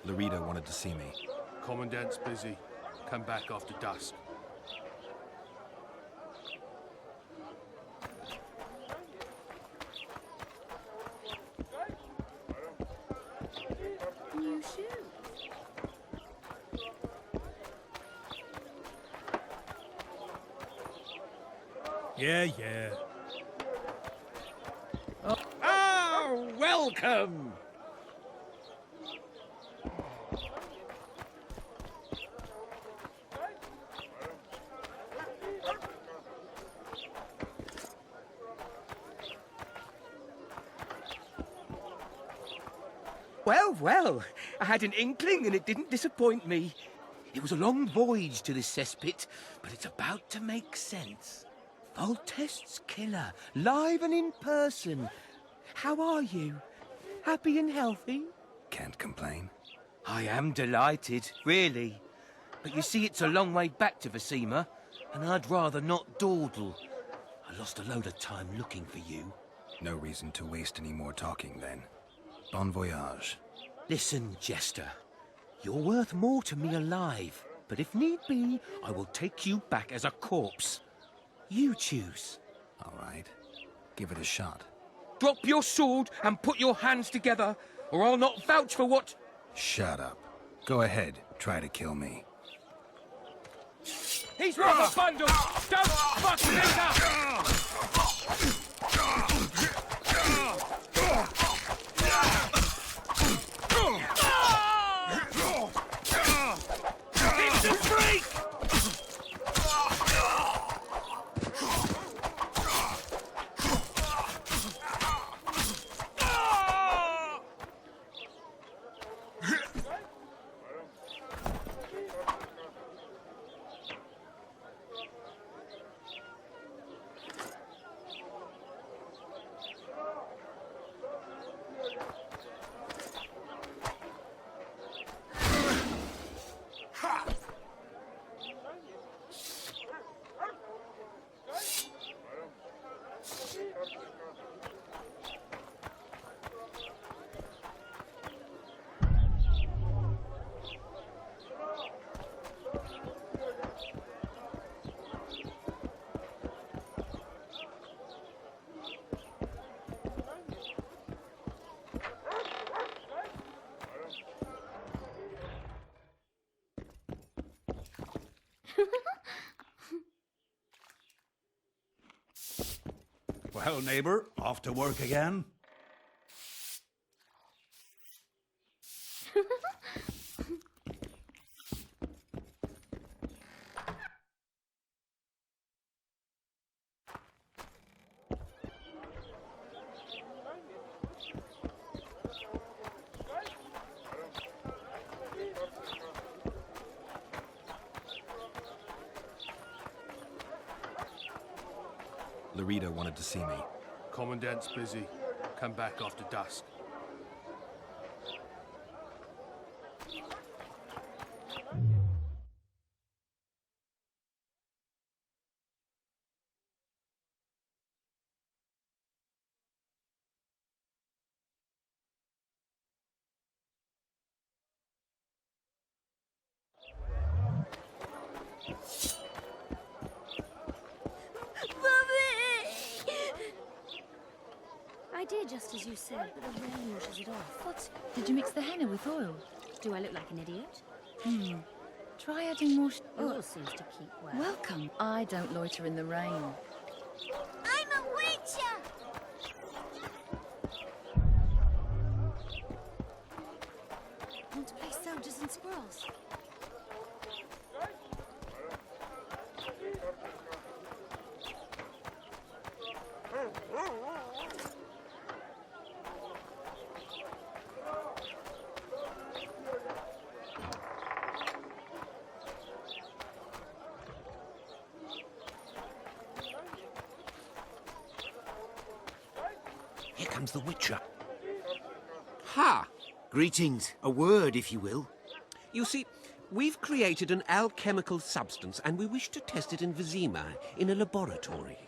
Larita wanted to see me. Commandant's busy. Come back after dusk. New shoes. Yeah. Oh, welcome! Well, I had an inkling and it didn't disappoint me. It was a long voyage to this cesspit, but it's about to make sense. Voltest's killer, live and in person. How are you? Happy and healthy? Can't complain. I am delighted, really. But you see, it's a long way back to Vasima, and I'd rather not dawdle. I lost a load of time looking for you. No reason to waste any more talking then. Bon voyage. Listen, Jester. You're worth more to me alive, but if need be, I will take you back as a corpse. You choose. All right. Give it a shot. Drop your sword and put your hands together, or I'll not vouch for what... Shut up. Go ahead. Try to kill me. He's rubber bundles! Don't fuck this up! It's a freak! Well, neighbour, off to work again? Larita wanted to see me. Commandant's busy. Come back after dusk. I did just as you said, but the rain washes it off. What? Did you mix the henna with oil? Do I look like an idiot? Try adding more... Oil seems to keep well. Welcome. I don't loiter in the rain. I'm a witcher! Want to play soldiers and squirrels? Here comes the Witcher. Ha! Greetings. A word, if you will. You see, we've created an alchemical substance and we wish to test it in Vizima, in a laboratory.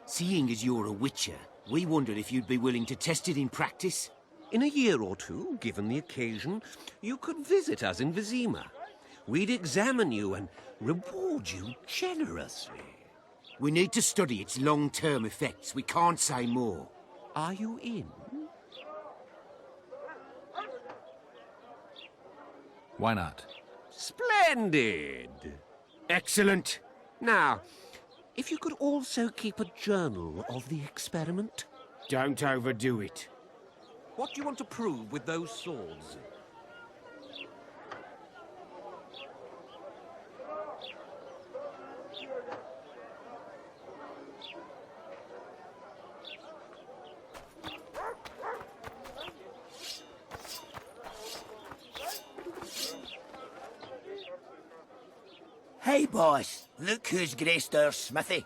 Seeing as you're a witcher, we wondered if you'd be willing to test it in practice. In a year or two, given the occasion, you could visit us in Vizima. We'd examine you and reward you generously. We need to study its long-term effects. We can't say more. Are you in? Why not? Splendid! Excellent. Now, if you could also keep a journal of the experiment. Don't overdo it. What do you want to prove with those swords? Hey, boss. Look who's graced our smithy.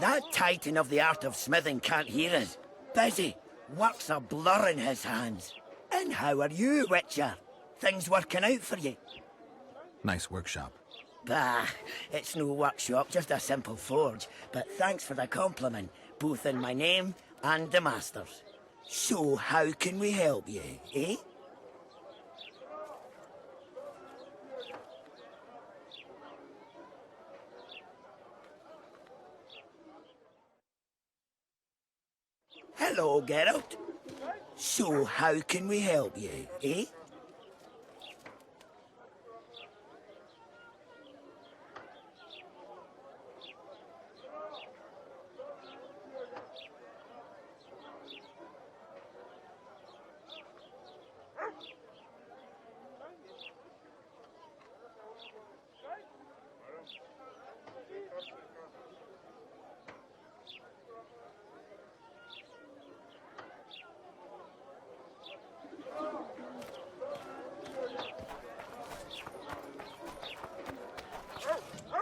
That titan of the art of smithing can't hear us. Busy. Work's a blur in his hands. And how are you, Witcher? Things working out for you? Nice workshop. Bah, it's no workshop, just a simple forge. But thanks for the compliment, both in my name and the master's. So, how can we help you, eh? Hello, Geralt. So, how can we help you, eh?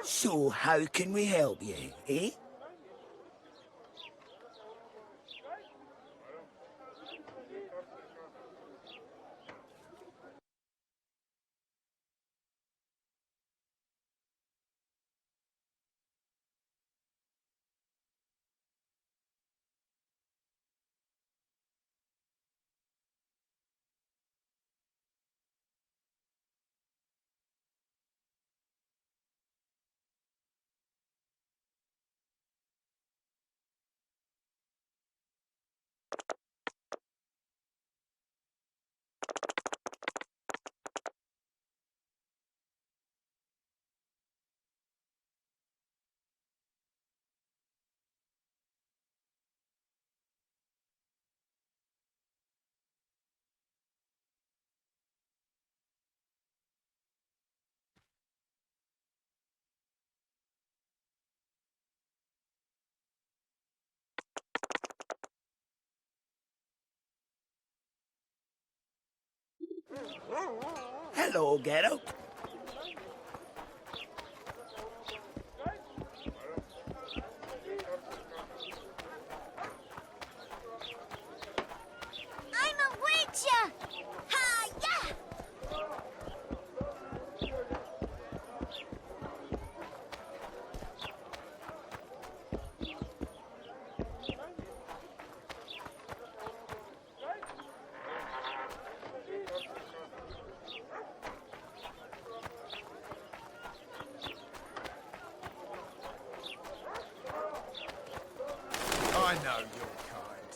So, how can we help you, eh? Hello, Geralt. I'm a witcher! Ha, yeah! I know your kind.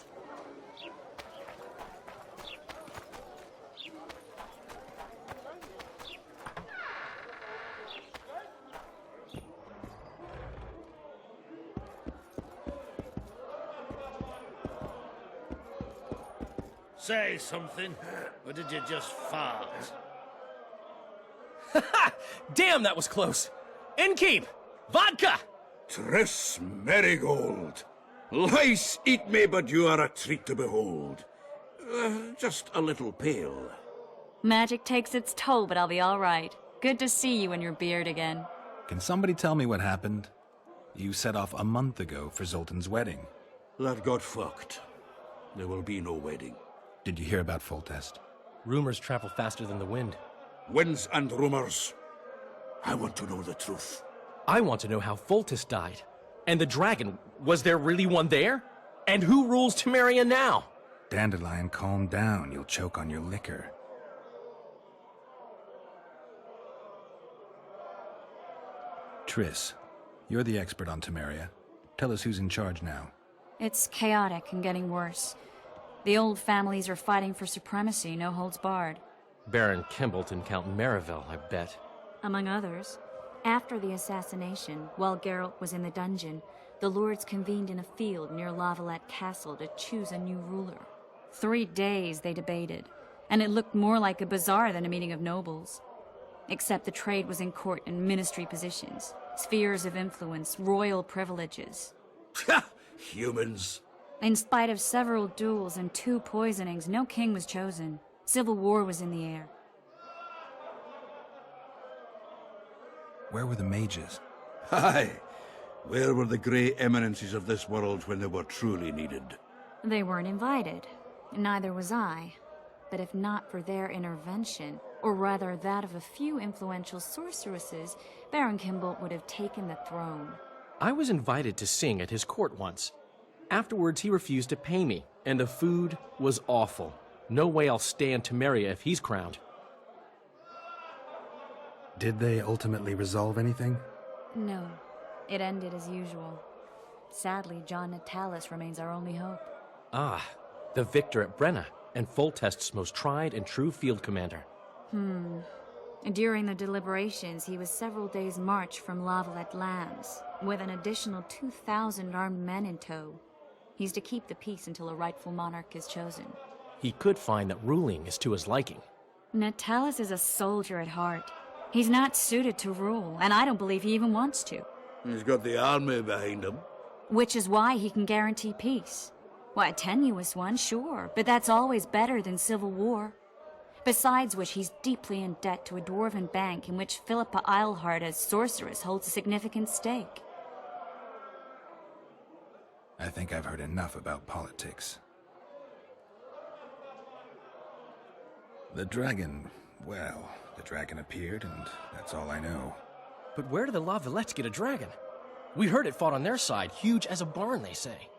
Say something, or did you just fart? Damn, that was close. Innkeep! Vodka! Triss Marigold. Lice eat me, but you are a treat to behold. Just a little pale. Magic takes its toll, but I'll be all right. Good to see you and your beard again. Can somebody tell me what happened? You set off a month ago for Zoltan's wedding. That got fucked. There will be no wedding. Did you hear about Foltest? Rumors travel faster than the wind. Winds and rumors. I want to know the truth. I want to know how Foltest died. And the dragon, was there really one there? And who rules Temeria now? Dandelion, calm down. You'll choke on your liquor. Triss, you're the expert on Temeria. Tell us who's in charge now. It's chaotic and getting worse. The old families are fighting for supremacy, no holds barred. Baron Kimbalt and Count Marivel, I bet. Among others. After the assassination, while Geralt was in the dungeon, the lords convened in a field near Lavalette Castle to choose a new ruler. 3 days they debated, and it looked more like a bazaar than a meeting of nobles. Except the trade was in court and ministry positions, spheres of influence, royal privileges. Humans. In spite of several duels and 2 poisonings, no king was chosen. Civil war was in the air. Where were the mages? Aye. Where were the grey eminences of this world when they were truly needed? They weren't invited. Neither was I. But if not for their intervention, or rather that of a few influential sorceresses, Baron Kimbalt would have taken the throne. I was invited to sing at his court once. Afterwards, he refused to pay me, and the food was awful. No way I'll stay in Temeria if he's crowned. Did they ultimately resolve anything? No. It ended as usual. Sadly, John Natalis remains our only hope. Ah, the victor at Brenna, and Foltest's most tried and true field commander. During the deliberations, he was several days' march from Lavalette lands, with an additional 2,000 armed men in tow. He's to keep the peace until a rightful monarch is chosen. He could find that ruling is to his liking. Natalis is a soldier at heart. He's not suited to rule, and I don't believe he even wants to. He's got the army behind him. Which is why he can guarantee peace. Why, a tenuous one, sure, but that's always better than civil war. Besides which, he's deeply in debt to a dwarven bank in which Philippa Eilhart, as sorceress, holds a significant stake. I think I've heard enough about politics. The dragon, well, the dragon appeared, and that's all I know. But where did the Lavalettes get a dragon? We heard it fought on their side, huge as a barn, they say.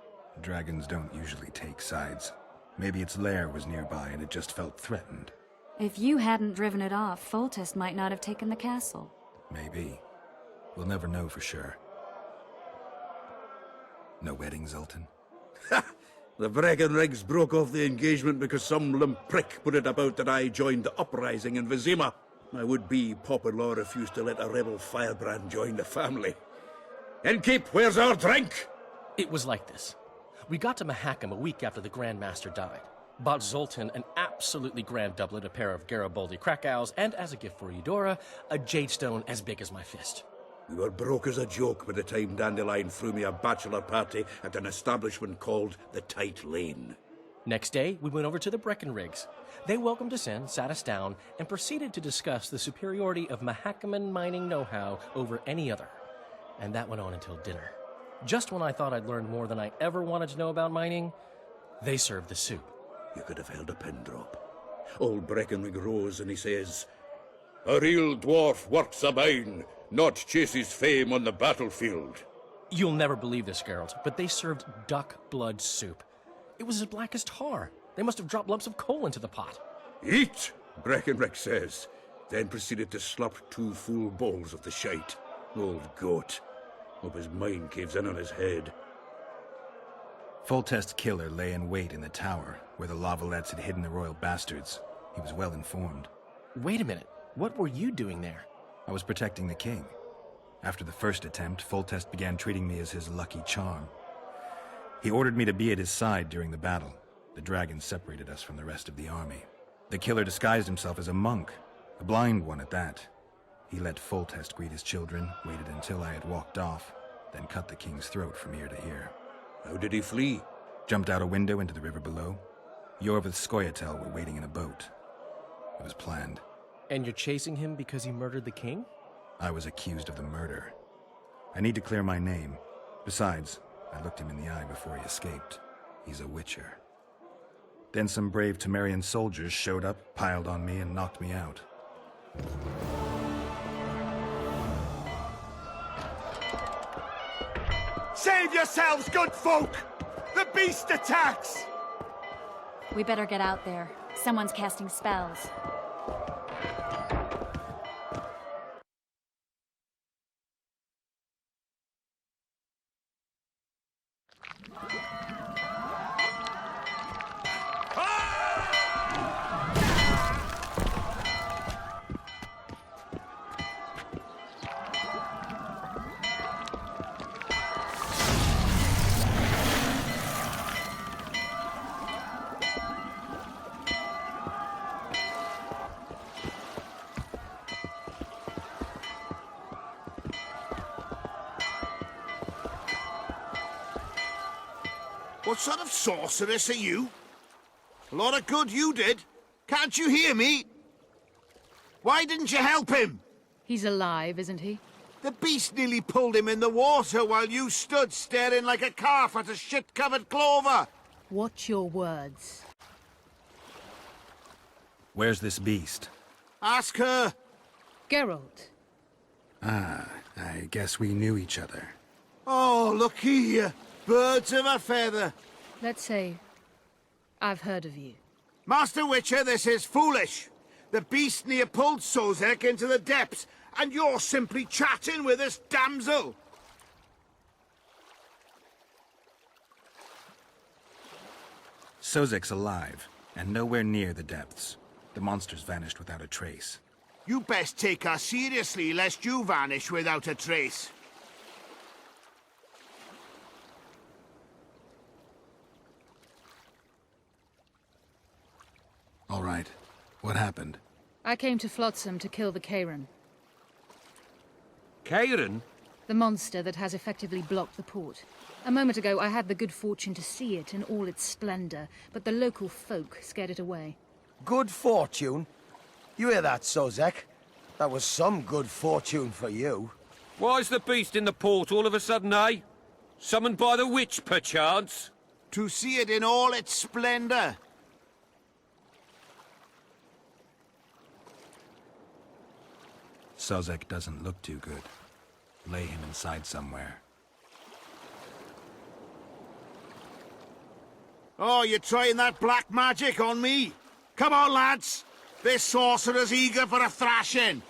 Dragons don't usually take sides. Maybe its lair was nearby and it just felt threatened. If you hadn't driven it off, Foltest might not have taken the castle. Maybe. We'll never know for sure. No wedding, Zoltan? The Breckenrigs broke off the engagement because some limp prick put it about that I joined the uprising in Vizima. My would-be Popper-law refused to let a rebel firebrand join the family. Innkeep, where's our drink? It was like this. We got to Mahakam a week after the Grand Master died. Bought Zoltan an absolutely grand doublet, a pair of Garibaldi Krakows, and as a gift for Eudora, a jadestone as big as my fist. We were broke as a joke by the time Dandelion threw me a bachelor party at an establishment called the Tight Lane. Next day, we went over to the Breckenrigs. They welcomed us in, sat us down, and proceeded to discuss the superiority of Mahakaman mining know-how over any other. And that went on until dinner. Just when I thought I'd learned more than I ever wanted to know about mining, they served the soup. You could have held a pin drop. Old Breckenrig rose and he says, "A real dwarf works a mine, not chases fame on the battlefield." You'll never believe this, Geralt, but they served duck blood soup. It was as black as tar. They must have dropped lumps of coal into the pot. "Eat," Breckenrig says, then proceeded to slop 2 full bowls of the shite. Old goat. Hope his mind caves in on his head. Foltest's killer lay in wait in the tower, where the Lavalettes had hidden the royal bastards. He was well informed. Wait a minute. What were you doing there? I was protecting the king. After the first attempt, Foltest began treating me as his lucky charm. He ordered me to be at his side during the battle. The dragon separated us from the rest of the army. The killer disguised himself as a monk, a blind one at that. He let Foltest greet his children, waited until I had walked off, then cut the king's throat from ear to ear. How did he flee? Jumped out a window into the river below. Yorvith Skoyatel were waiting in a boat. It was planned. And you're chasing him because he murdered the king? I was accused of the murder. I need to clear my name. Besides, I looked him in the eye before he escaped. He's a witcher. Then some brave Temerian soldiers showed up, piled on me, and knocked me out. Save yourselves, good folk! The beast attacks! We better get out there. Someone's casting spells. What sort of sorceress are you? A lot of good you did. Can't you hear me? Why didn't you help him? He's alive, isn't he? The beast nearly pulled him in the water while you stood staring like a calf at a shit-covered clover. Watch your words. Where's this beast? Ask her. Geralt. Ah, I guess we knew each other. Oh, look here. Birds of a feather. Let's say I've heard of you. Master Witcher, this is foolish. The beast near pulled Sozek into the depths, and you're simply chatting with this damsel. Sozek's alive, and nowhere near the depths. The monster's vanished without a trace. You best take her seriously, lest you vanish without a trace. All right. What happened? I came to Flotsam to kill the Kairan, Kairan? the monster that has effectively blocked the port. A moment ago, I had the good fortune to see it in all its splendor, but the local folk scared it away. Good fortune? You hear that, Sozek? That was some good fortune for you. Why's the beast in the port all of a sudden, eh? Summoned by the witch, perchance? To see it in all its splendor. Sozek doesn't look too good. Lay him inside somewhere. Oh, you're trying that black magic on me? Come on, lads. This sorcerer's eager for a thrashing.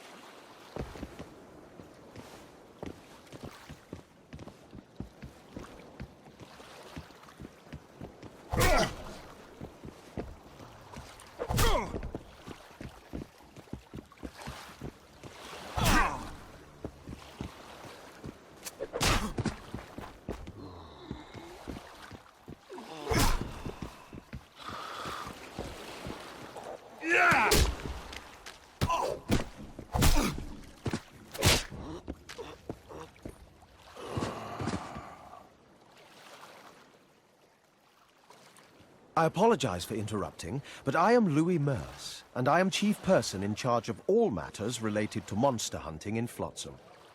I apologize for interrupting, but I am Louis Merce, and I am chief person in charge of all matters related to monster hunting in Flotsam.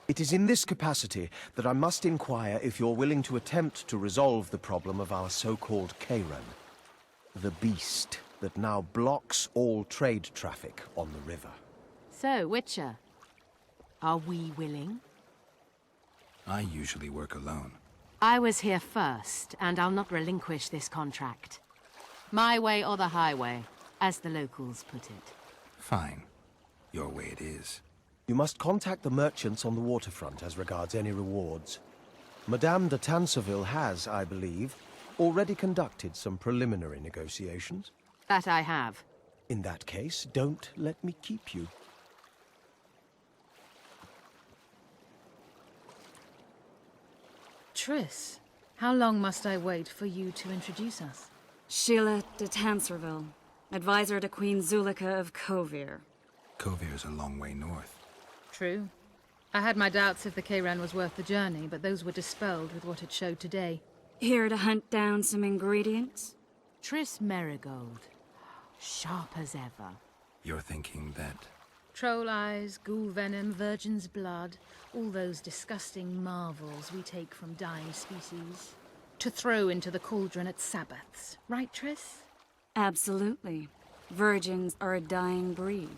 It is in this capacity that I must inquire if you're willing to attempt to resolve the problem of our so-called Kairan, the beast that now blocks all trade traffic on the river. So, Witcher, are we willing? I usually work alone. I was here first, and I'll not relinquish this contract. My way or the highway, as the locals put it. Fine. Your way it is. You must contact the merchants on the waterfront as regards any rewards. Madame de Tanseville has, I believe, already conducted some preliminary negotiations. That I have. In that case, don't let me keep you. Triss, how long must I wait for you to introduce us? Sheila de Tanserville, advisor to Queen Zulika of Kovir. Kovir's a long way north. True. I had my doubts if the Kairan was worth the journey, but those were dispelled with what it showed today. Here to hunt down some ingredients? Triss Merigold. Sharp as ever. You're thinking that... Troll eyes, ghoul venom, virgin's blood, all those disgusting marvels we take from dying species. To throw into the cauldron at Sabbaths. Right, Triss? Absolutely. Virgins are a dying breed.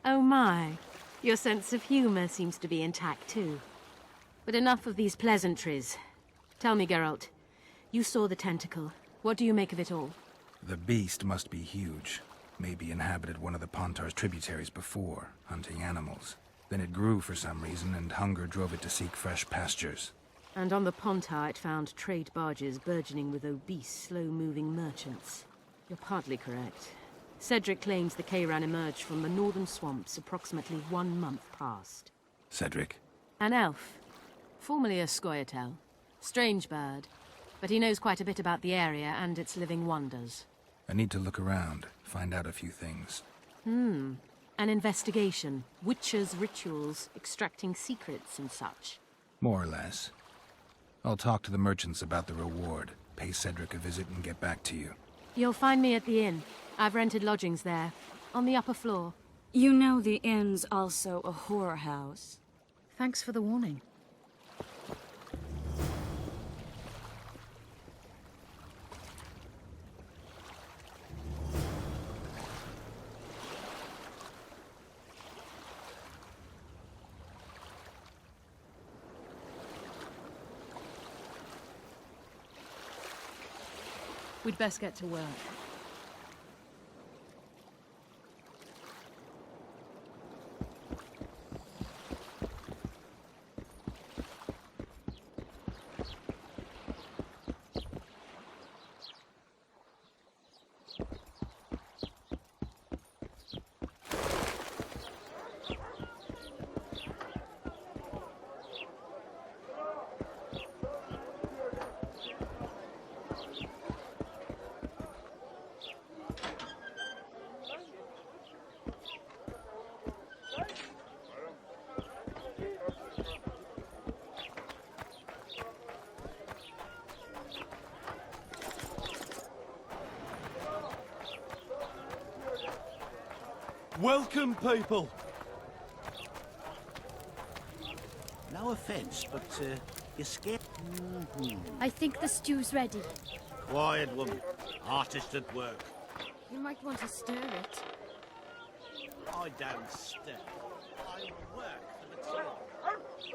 Oh my. Your sense of humor seems to be intact too. But enough of these pleasantries. Tell me, Geralt. You saw the tentacle. What do you make of it all? The beast must be huge. Maybe inhabited one of the Pontar's tributaries before, hunting animals. Then it grew for some reason, and hunger drove it to seek fresh pastures. And on the Pontar it found trade barges burgeoning with obese, slow-moving merchants. You're partly correct. Cedric claims the Kayran emerged from the northern swamps approximately 1 month past. Cedric? An elf. Formerly a Scoia'tael. Strange bird. But he knows quite a bit about the area and its living wonders. I need to look around, find out a few things. An investigation. Witches' rituals, extracting secrets and such. More or less. I'll talk to the merchants about the reward, pay Cedric a visit and get back to you. You'll find me at the inn. I've rented lodgings there, on the upper floor. You know the inn's also a whorehouse. Thanks for the warning. We'd best get to work. Welcome, people! No offence, but you're scared. I think the stew's ready. Quiet, woman. Artist at work. You might want to stir it. I don't stir. I work for the tea.